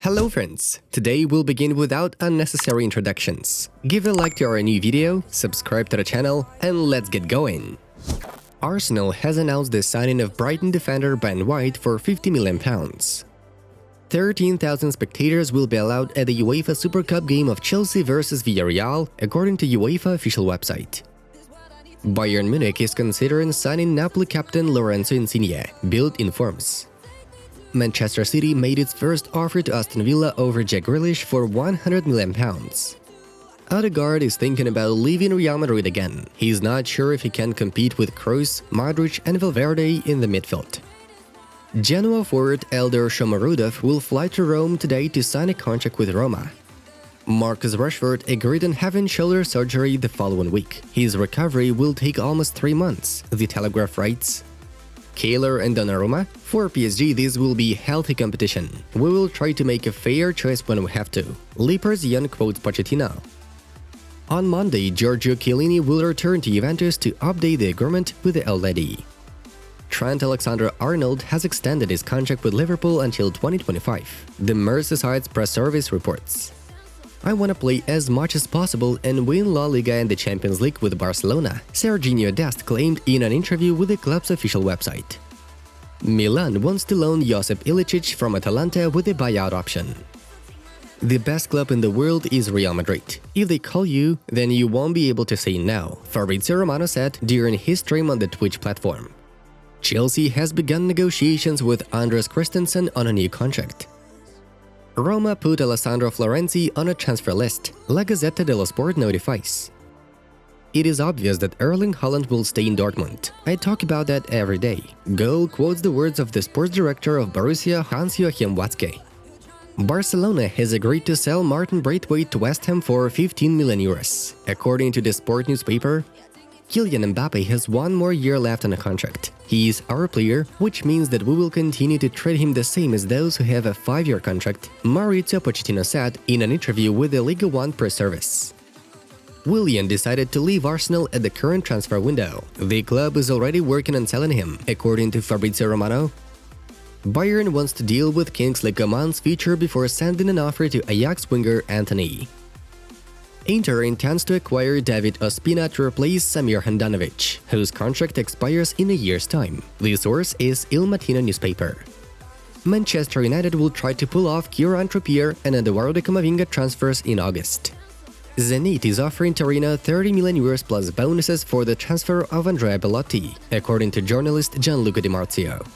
Hello friends, today we'll begin without unnecessary introductions. Give a like to our new video, subscribe to the channel, and let's get going! Arsenal has announced the signing of Brighton defender Ben White for £50 million. 13,000 spectators will be allowed at the UEFA Super Cup game of Chelsea vs Villarreal, according to UEFA official website. Bayern Munich is considering signing Napoli captain Lorenzo Insigne, Bild informs. Manchester City made its first offer to Aston Villa over Jack Grealish for £100 million. Odegaard is thinking about leaving Real Madrid again. He's not sure if he can compete with Kroos, Modric and Valverde in the midfield. Genoa forward Eldar Shomurodov will fly to Rome today to sign a contract with Roma. Marcus Rashford agreed on having shoulder surgery the following week. His recovery will take almost 3 months, The Telegraph writes. Keylor and Donnarumma? For PSG, this will be healthy competition. We will try to make a fair choice when we have to. Leipzig quotes Pochettino. On Monday, Giorgio Chiellini will return to Juventus to update the agreement with the LAD. Trent Alexander-Arnold has extended his contract with Liverpool until 2025, the Merseyside's press service reports. I want to play as much as possible and win La Liga and the Champions League with Barcelona, Serginho Dest claimed in an interview with the club's official website. Milan wants to loan Josip Ilicic from Atalanta with a buyout option. The best club in the world is Real Madrid. If they call you, then you won't be able to say no, Fabrizio Romano said during his stream on the Twitch platform. Chelsea has begun negotiations with Andres Christensen on a new contract. Roma put Alessandro Florenzi on a transfer list, La Gazzetta dello Sport notifies. It is obvious that Erling Haaland will stay in Dortmund. I talk about that every day. Goal quotes the words of the sports director of Borussia, Hans-Joachim Watzke. Barcelona has agreed to sell Martin Braithwaite to West Ham for €15 million. According to the sport newspaper, Kylian Mbappe has 1 more year left on a contract. He is our player, which means that we will continue to treat him the same as those who have a 5-year contract, Maurizio Pochettino said in an interview with the Liga 1 press service. Willian decided to leave Arsenal at the current transfer window. The club is already working on selling him, according to Fabrizio Romano. Bayern wants to deal with Kingsley Coman's future before sending an offer to Ajax winger Antony. Inter intends to acquire David Ospina to replace Samir Handanovic, whose contract expires in a year's time. The source is Il Mattino newspaper. Manchester United will try to pull off Kieran Trippier and Eduardo Camavinga transfers in August. Zenit is offering Torino €30 million plus bonuses for the transfer of Andrea Bellotti, according to journalist Gianluca Di Marzio.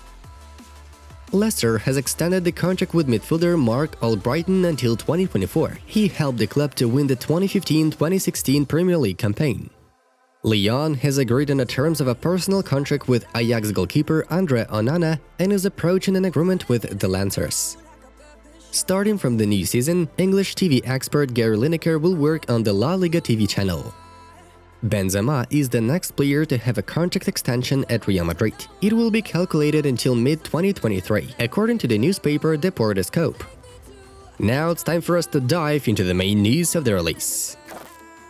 Leicester has extended the contract with midfielder Mark Albrighton until 2024. He helped the club to win the 2015-2016 Premier League campaign. Lyon has agreed on the terms of a personal contract with Ajax goalkeeper Andre Onana and is approaching an agreement with the Lancers. Starting from the new season, English TV expert Gary Lineker will work on the La Liga TV channel. Benzema is the next player to have a contract extension at Real Madrid. It will be calculated until mid-2023, according to the newspaper Deportes Scope. Now it's time for us to dive into the main news of the release.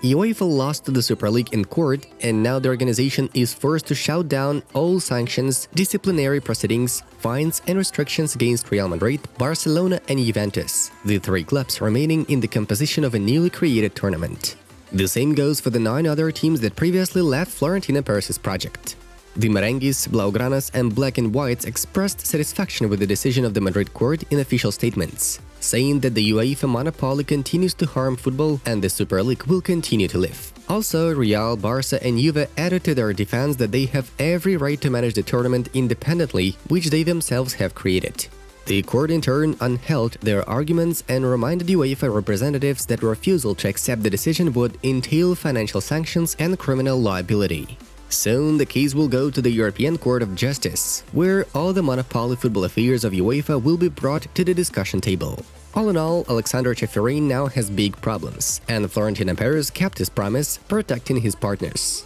UEFA lost to the Super League in court, and now the organization is forced to shout down all sanctions, disciplinary proceedings, fines and restrictions against Real Madrid, Barcelona and Juventus, the 3 clubs remaining in the composition of a newly created tournament. The same goes for the 9 other teams that previously left Florentino Perez's project. The Merengues, Blaugranas and Black and Whites expressed satisfaction with the decision of the Madrid court in official statements, saying that the UEFA monopoly continues to harm football and the Super League will continue to live. Also, Real, Barça and Juve added to their defense that they have every right to manage the tournament independently, which they themselves have created. The court in turn upheld their arguments and reminded UEFA representatives that refusal to accept the decision would entail financial sanctions and criminal liability. Soon, the case will go to the European Court of Justice, where all the monopoly football affairs of UEFA will be brought to the discussion table. All in all, Alexander Ceferin now has big problems, and Florentino Perez kept his promise, protecting his partners.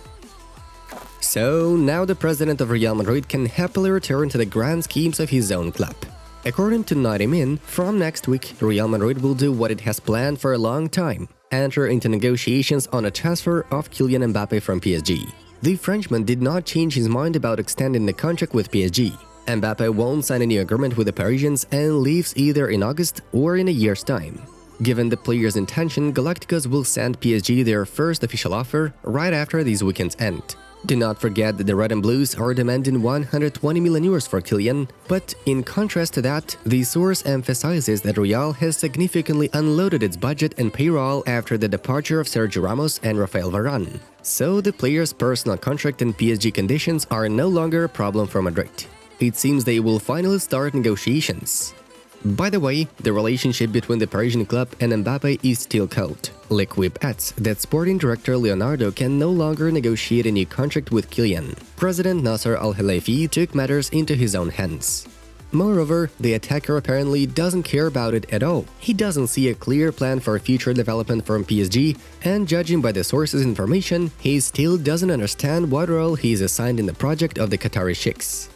So, now the president of Real Madrid can happily return to the grand schemes of his own club. According to 90 Min, from next week, Real Madrid will do what it has planned for a long time, enter into negotiations on a transfer of Kylian Mbappe from PSG. The Frenchman did not change his mind about extending the contract with PSG. Mbappe won't sign a new agreement with the Parisians and leaves either in August or in a year's time. Given the player's intention, Galacticos will send PSG their first official offer right after this weekend's end. Do not forget that the Red and Blues are demanding 120 million euros for Kylian, but in contrast to that, the source emphasizes that Real has significantly unloaded its budget and payroll after the departure of Sergio Ramos and Rafael Varane. So the player's personal contract and PSG conditions are no longer a problem for Madrid. It seems they will finally start negotiations. By the way, the relationship between the Parisian club and Mbappe is still cold. L'Equipe adds that sporting director Leonardo can no longer negotiate a new contract with Kylian. President Nasser Al-Khelaifi took matters into his own hands. Moreover, the attacker apparently doesn't care about it at all. He doesn't see a clear plan for future development from PSG, and judging by the source's information, he still doesn't understand what role he is assigned in the project of the Qatari sheikhs.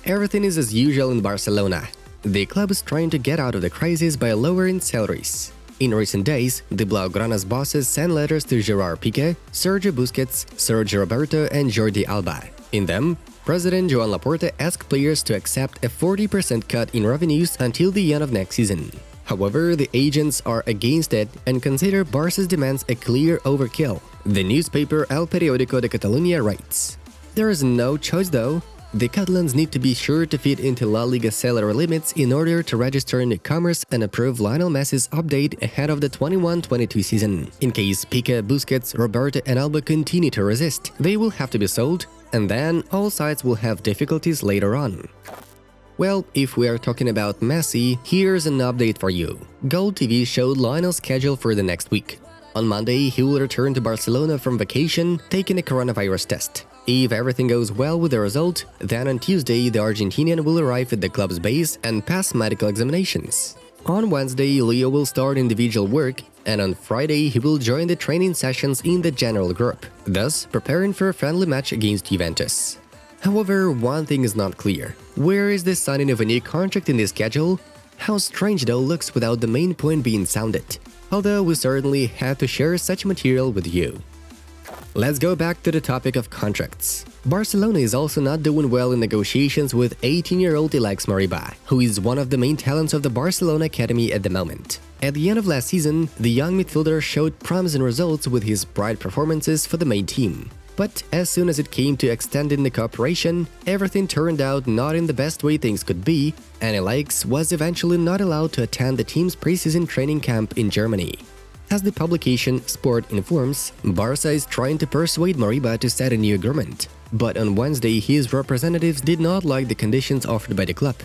Everything is as usual in Barcelona. The club is trying to get out of the crisis by lowering salaries. In recent days, the Blaugranas bosses sent letters to Gerard Pique, Sergi Busquets, Sergi Roberto and Jordi Alba. In them, President Joan Laporta asked players to accept a 40% cut in revenues until the end of next season. However, the agents are against it and consider Barça's demands a clear overkill. The newspaper El Periódico de Catalunya writes, "There is no choice though. The Catalans need to be sure to fit into La Liga salary limits in order to register newcomers and approve Lionel Messi's update ahead of the 21-22 season. In case Piquet, Busquets, Roberto and Alba continue to resist, they will have to be sold, and then all sides will have difficulties later on." Well, if we are talking about Messi, here's an update for you. Gold TV showed Lionel's schedule for the next week. On Monday, he will return to Barcelona from vacation, taking a coronavirus test. If everything goes well with the result, then on Tuesday the Argentinian will arrive at the club's base and pass medical examinations. On Wednesday, Leo will start individual work, and on Friday he will join the training sessions in the general group, thus preparing for a friendly match against Juventus. However, one thing is not clear. Where is the signing of a new contract in the schedule? How strange it all looks without the main point being sounded. Although we certainly had to share such material with you. Let's go back to the topic of contracts. Barcelona is also not doing well in negotiations with 18-year-old Alex Moriba, who is one of the main talents of the Barcelona academy at the moment. At the end of last season, the young midfielder showed promising results with his bright performances for the main team. But as soon as it came to extending the cooperation, everything turned out not in the best way things could be, and Alex was eventually not allowed to attend the team's preseason training camp in Germany. As the publication Sport informs, Barça is trying to persuade Moriba to set a new agreement. But on Wednesday, his representatives did not like the conditions offered by the club.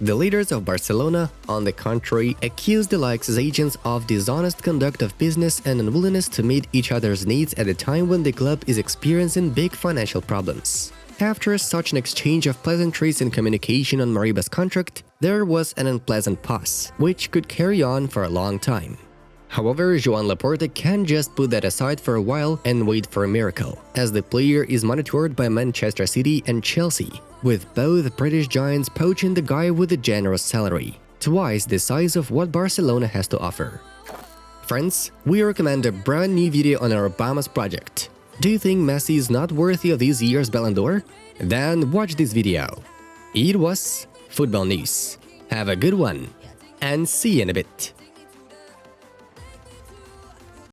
The leaders of Barcelona, on the contrary, accused Alex's agents of dishonest conduct of business and unwillingness to meet each other's needs at a time when the club is experiencing big financial problems. After such an exchange of pleasantries and communication on Moriba's contract, there was an unpleasant pause, which could carry on for a long time. However, Joan Laporta can't just put that aside for a while and wait for a miracle, as the player is monitored by Manchester City and Chelsea, with both British giants poaching the guy with a generous salary, twice the size of what Barcelona has to offer. Friends, we recommend a brand new video on our Obama's project. Do you think Messi is not worthy of this year's Ballon d'Or? Then watch this video. It was Football News. Have a good one, and see you in a bit.